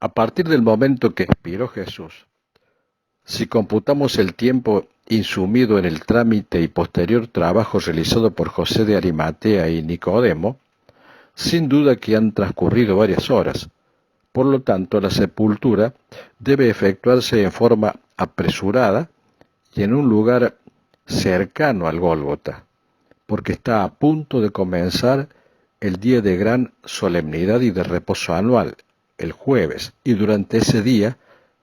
A partir del momento que expiró Jesús, si computamos el tiempo insumido en el trámite y posterior trabajo realizado por José de Arimatea y Nicodemo, sin duda que han transcurrido varias horas. Por lo tanto, la sepultura debe efectuarse en forma apresurada y en un lugar cercano al Gólgota, porque está a punto de comenzar el día de gran solemnidad y de reposo anual, el jueves, y durante ese día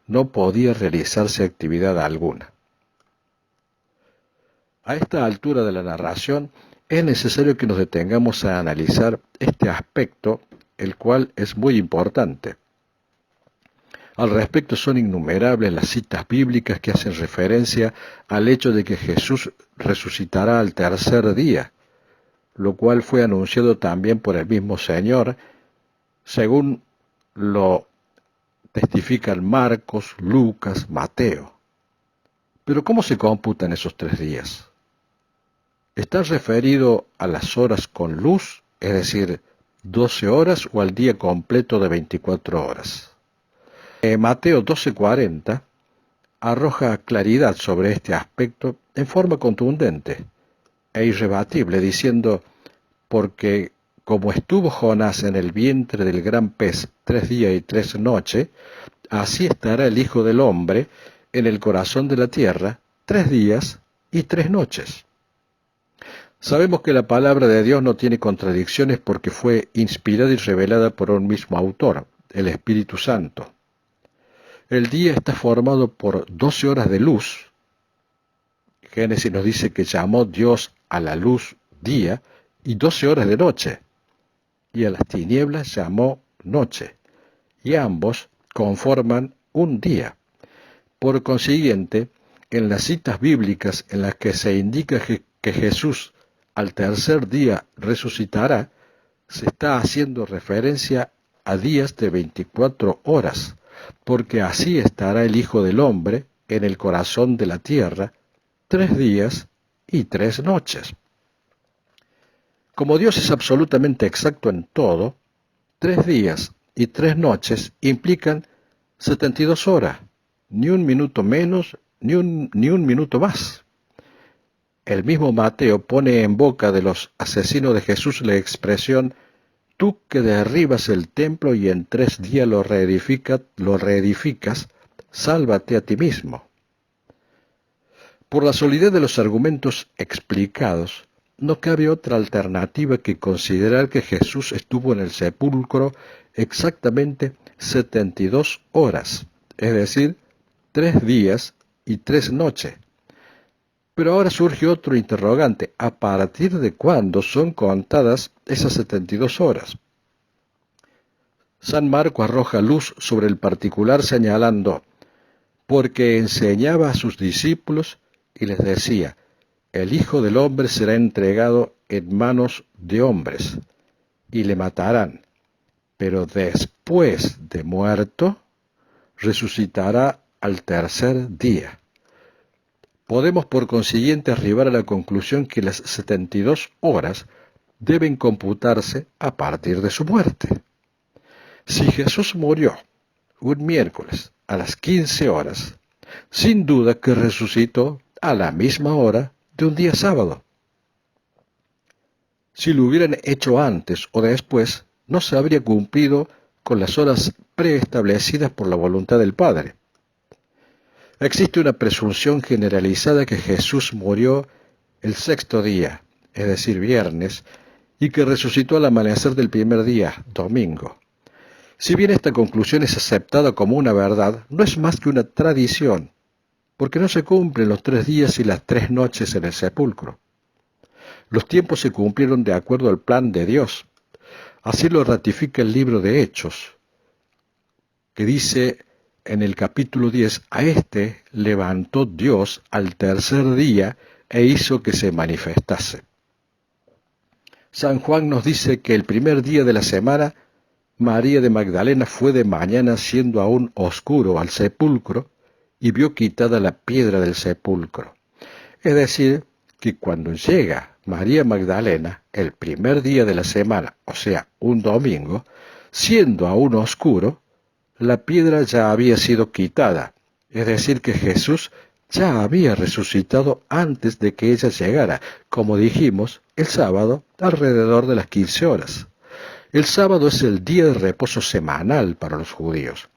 no podía realizarse actividad alguna. A esta altura de la narración es necesario que nos detengamos a analizar este aspecto, el cual es muy importante. Al respecto son innumerables las citas bíblicas que hacen referencia al hecho de que Jesús resucitará al tercer día, lo cual fue anunciado también por el mismo Señor, según lo testifican Marcos, Lucas, Mateo. Pero ¿cómo se computan esos 3 días? ¿Está referido a las horas con luz, es decir, 12 horas, o al día completo de 24 horas? Mateo 12:40 arroja claridad sobre este aspecto en forma contundente e irrebatible, diciendo: porque como estuvo Jonás en el vientre del gran pez 3 días y 3 noches, así estará el Hijo del Hombre en el corazón de la tierra 3 días y 3 noches. Sabemos que la palabra de Dios no tiene contradicciones porque fue inspirada y revelada por un mismo autor, el Espíritu Santo. El día está formado por 12 horas de luz. Génesis nos dice que llamó Dios a la luz día, y 12 horas de noche, y a las tinieblas llamó noche, y ambos conforman un día. Por consiguiente, en las citas bíblicas en las que se indica que Jesús al tercer día resucitará, se está haciendo referencia a días de 24 horas, porque así estará el Hijo del Hombre en el corazón de la tierra 3 días y 3 noches. Como Dios es absolutamente exacto en todo, 3 días y 3 noches implican 72 horas, ni un minuto menos, ni un minuto más. El mismo Mateo pone en boca de los asesinos de Jesús la expresión: tú que derribas el templo y en 3 días lo reedificas, sálvate a ti mismo. Por la solidez de los argumentos explicados, no cabe otra alternativa que considerar que Jesús estuvo en el sepulcro exactamente 72 horas, es decir, 3 días y 3 noches. Pero ahora surge otro interrogante: ¿a partir de cuándo son contadas esas 72 horas? San Marco arroja luz sobre el particular señalando: porque enseñaba a sus discípulos y les decía: el Hijo del Hombre será entregado en manos de hombres, y le matarán, pero después de muerto, resucitará al tercer día. Podemos por consiguiente arribar a la conclusión que las 72 horas deben computarse a partir de su muerte. Si Jesús murió un miércoles a las 15 horas, sin duda que resucitó a la misma hora de un día sábado. Si lo hubieran hecho antes o después, no se habría cumplido con las horas preestablecidas por la voluntad del Padre. Existe una presunción generalizada que Jesús murió el 6º día, es decir, viernes, y que resucitó al amanecer del primer día, domingo. Si bien esta conclusión es aceptada como una verdad, no es más que una tradición, porque no se cumplen los 3 días y las 3 noches en el sepulcro. Los tiempos se cumplieron de acuerdo al plan de Dios. Así lo ratifica el libro de Hechos, que dice en el capítulo 10, a este levantó Dios al tercer día e hizo que se manifestase. San Juan nos dice que el primer día de la semana, María de Magdalena fue de mañana, siendo aún oscuro, al sepulcro, y vio quitada la piedra del sepulcro. Es decir, que cuando llega María Magdalena, el primer día de la semana, o sea, un domingo, siendo aún oscuro, la piedra ya había sido quitada, es decir, que Jesús ya había resucitado antes de que ella llegara, como dijimos, el sábado alrededor de las 15 horas. El sábado es el día de reposo semanal para los judíos.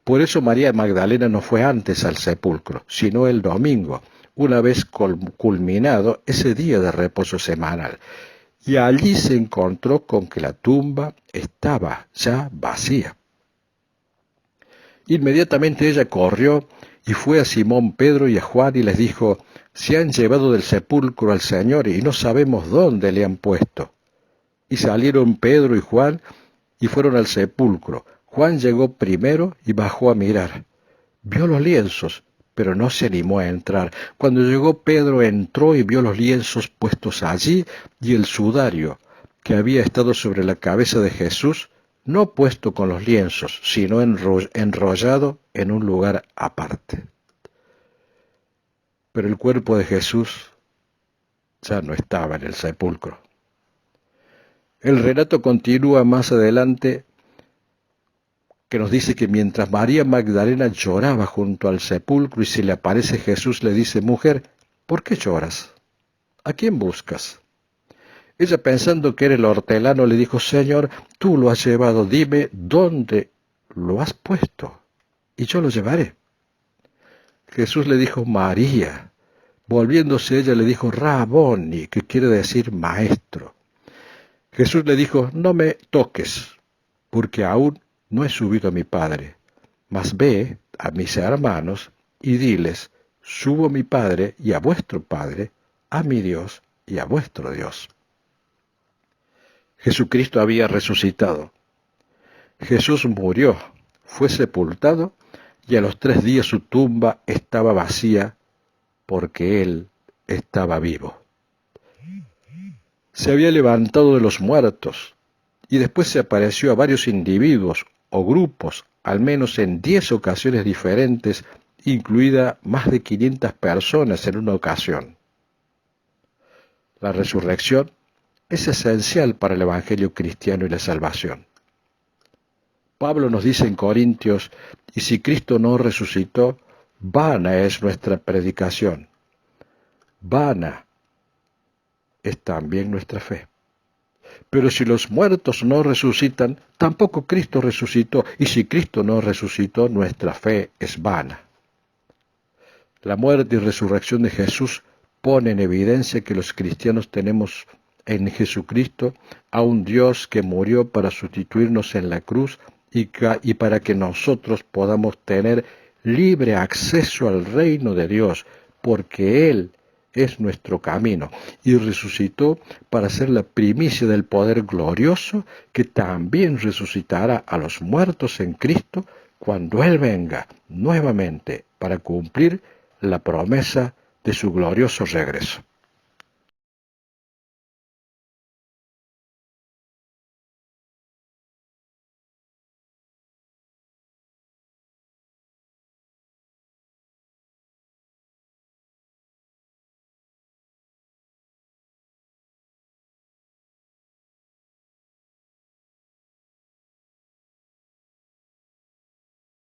Por eso María Magdalena no fue antes al sepulcro, sino el domingo, una vez culminado ese día de reposo semanal. Y allí se encontró con que la tumba estaba ya vacía. Inmediatamente ella corrió y fue a Simón Pedro y a Juan y les dijo: «Se han llevado del sepulcro al Señor y no sabemos dónde le han puesto». Y salieron Pedro y Juan y fueron al sepulcro. Juan llegó primero y bajó a mirar. Vio los lienzos, pero no se animó a entrar. Cuando llegó Pedro entró y vio los lienzos puestos allí y el sudario que había estado sobre la cabeza de Jesús, no puesto con los lienzos, sino enrollado en un lugar aparte. Pero el cuerpo de Jesús ya no estaba en el sepulcro. El relato continúa más adelante, que nos dice que mientras María Magdalena lloraba junto al sepulcro y se le aparece Jesús, le dice: «Mujer, ¿por qué lloras? ¿A quién buscas?». Ella, pensando que era el hortelano, le dijo: «Señor, tú lo has llevado, dime dónde lo has puesto, y yo lo llevaré». Jesús le dijo: «María». Volviéndose ella le dijo: «Raboni», que quiere decir maestro. Jesús le dijo: «No me toques, porque aún no he subido a mi Padre, mas ve a mis hermanos y diles: subo a mi Padre y a vuestro Padre, a mi Dios y a vuestro Dios». Jesucristo había resucitado. Jesús murió, fue sepultado, y a los 3 días su tumba estaba vacía, porque Él estaba vivo. Se había levantado de los muertos, y después se apareció a varios individuos o grupos, al menos en 10 ocasiones diferentes, incluida más de 500 personas en una ocasión. La resurrección es esencial para el Evangelio cristiano y la salvación. Pablo nos dice en Corintios: «Y si Cristo no resucitó, vana es nuestra predicación, vana es también nuestra fe. Pero si los muertos no resucitan, tampoco Cristo resucitó, y si Cristo no resucitó, nuestra fe es vana». La muerte y resurrección de Jesús pone en evidencia que los cristianos tenemos en Jesucristo a un Dios que murió para sustituirnos en la cruz y para que nosotros podamos tener libre acceso al reino de Dios, porque Él es nuestro camino, y resucitó para ser la primicia del poder glorioso que también resucitará a los muertos en Cristo cuando Él venga nuevamente para cumplir la promesa de su glorioso regreso.